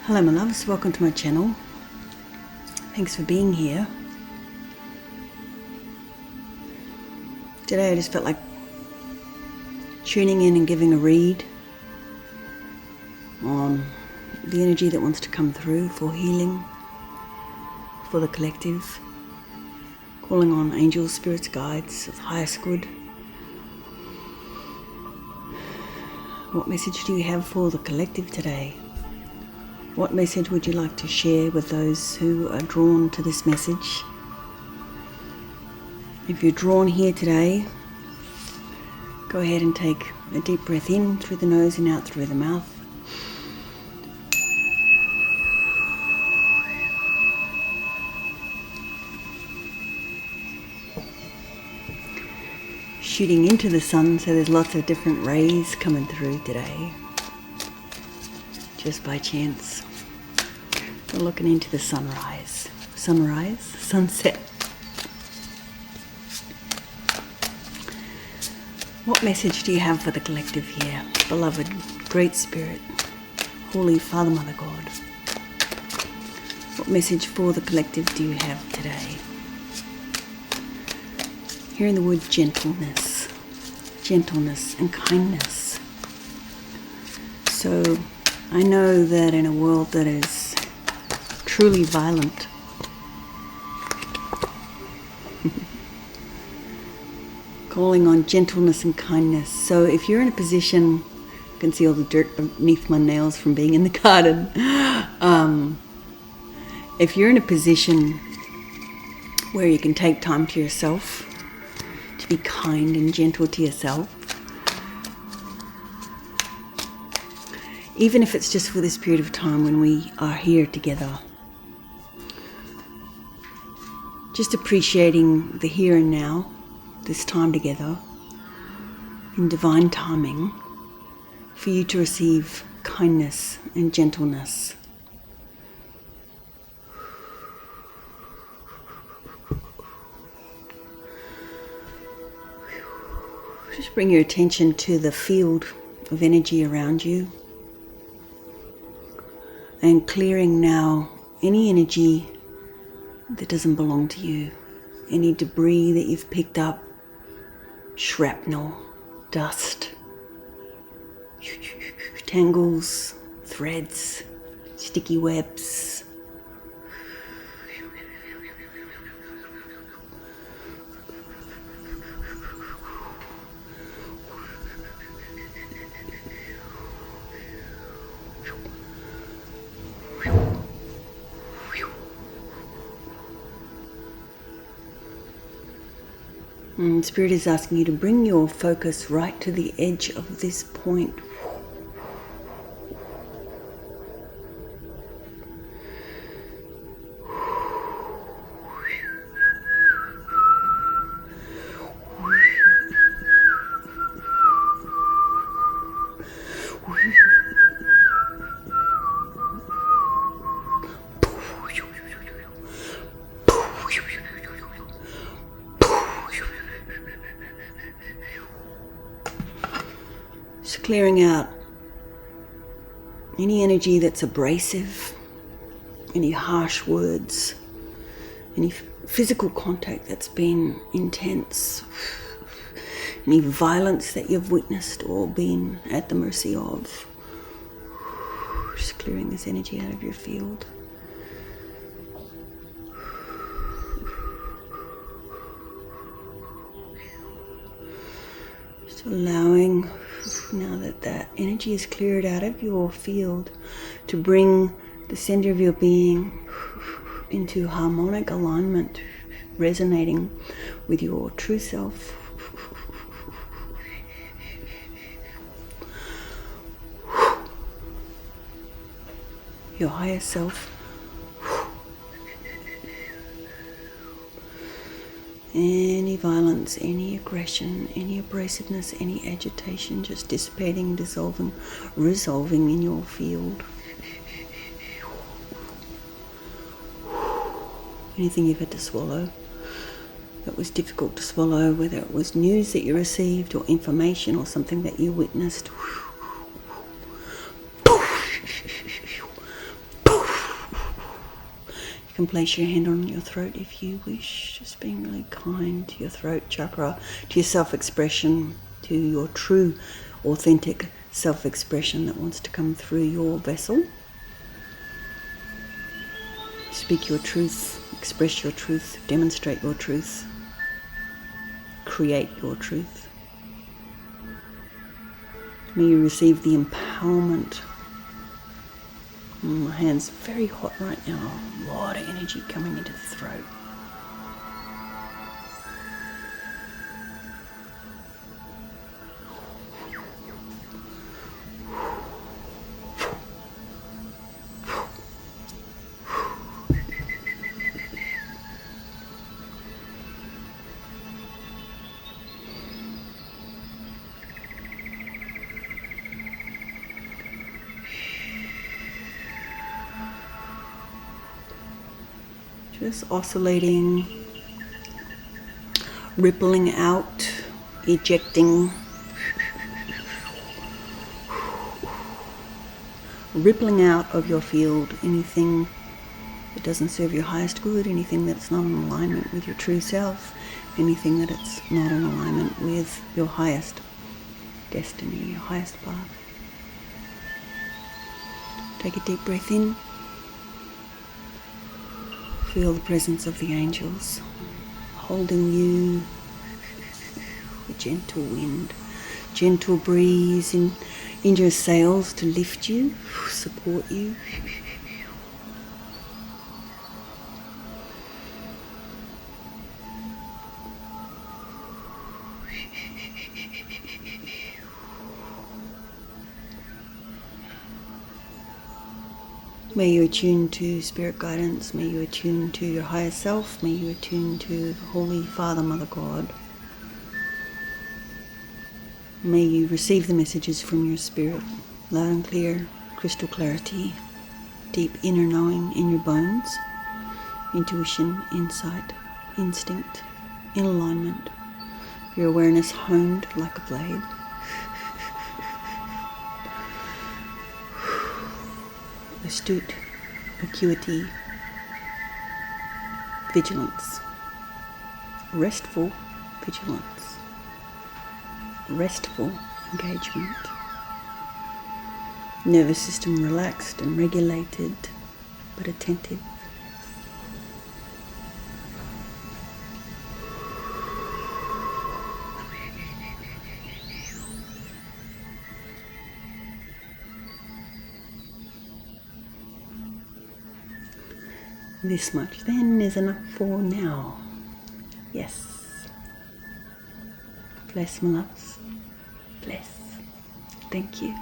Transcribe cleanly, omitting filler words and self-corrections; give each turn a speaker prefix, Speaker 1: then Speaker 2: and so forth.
Speaker 1: Hello my loves, welcome to my channel. Thanks for being here. Today I just felt like tuning in and giving a read on the energy that wants to come through for healing, for the collective, calling on angels, spirits, guides of the highest good. What message do you have for the collective today? What message would you like to share with those who are drawn to this message? If you're drawn here today, go ahead and take a deep breath in through the nose and out through the mouth. Shooting into the sun, so there's lots of different rays coming through today. Just by chance. We're looking into the sunrise, sunset. What message do you have for the collective here? Beloved, Great Spirit, Holy Father, Mother, God. What message for the collective do you have today? Hearing the word gentleness and kindness. So I know that in a world that is truly violent, calling on gentleness and kindness. So if you're in a position, you can see all the dirt beneath my nails from being in the garden. If you're in a position where you can take time to yourself, to be kind and gentle to yourself, even if it's just for this period of time when we are here together, just appreciating the here and now, this time together, in divine timing, for you to receive kindness and gentleness. Just bring your attention to the field of energy around you and clearing now any energy that doesn't belong to you, any debris that you've picked up, shrapnel, dust, tangles, threads, sticky webs. And Spirit is asking you to bring your focus right to the edge of this point. Just clearing out any energy that's abrasive, any harsh words, any physical contact that's been intense, any violence that you've witnessed or been at the mercy of. Just clearing this energy out of your field. Just allowing, now that that energy is cleared out of your field, to bring the center of your being into harmonic alignment, resonating with your true self. Your higher self. Any violence, any aggression, any abrasiveness, any agitation, just dissipating, dissolving, resolving in your field. Anything you've had to swallow that was difficult to swallow, whether it was news that you received or information or something that you witnessed. can place your hand on your throat if you wish, just being really kind to your throat chakra, to your self-expression, to your true, authentic self-expression that wants to come through your vessel. Speak your truth, express your truth, demonstrate your truth, create your truth. May you receive the empowerment. My hand's very hot right now. A lot of energy coming into the throat. Just oscillating, rippling out, ejecting, rippling out of your field anything that doesn't serve your highest good, anything that's not in alignment with your true self, anything that it's not in alignment with your highest destiny, your highest path. Take a deep breath in. Feel the presence of the angels holding you, a gentle wind, gentle breeze in your sails to lift you, support you. May you attune to spirit guidance, may you attune to your higher self, may you attune to the Holy Father, Mother God. May you receive the messages from your spirit, loud and clear, crystal clarity, deep inner knowing in your bones, intuition, insight, instinct, in alignment, your awareness honed like a blade. Astute, acuity, vigilance, restful vigilance, restful engagement, nervous system relaxed and regulated, but attentive. This much then is enough for now. Yes. Bless, my loves. Bless. Thank you.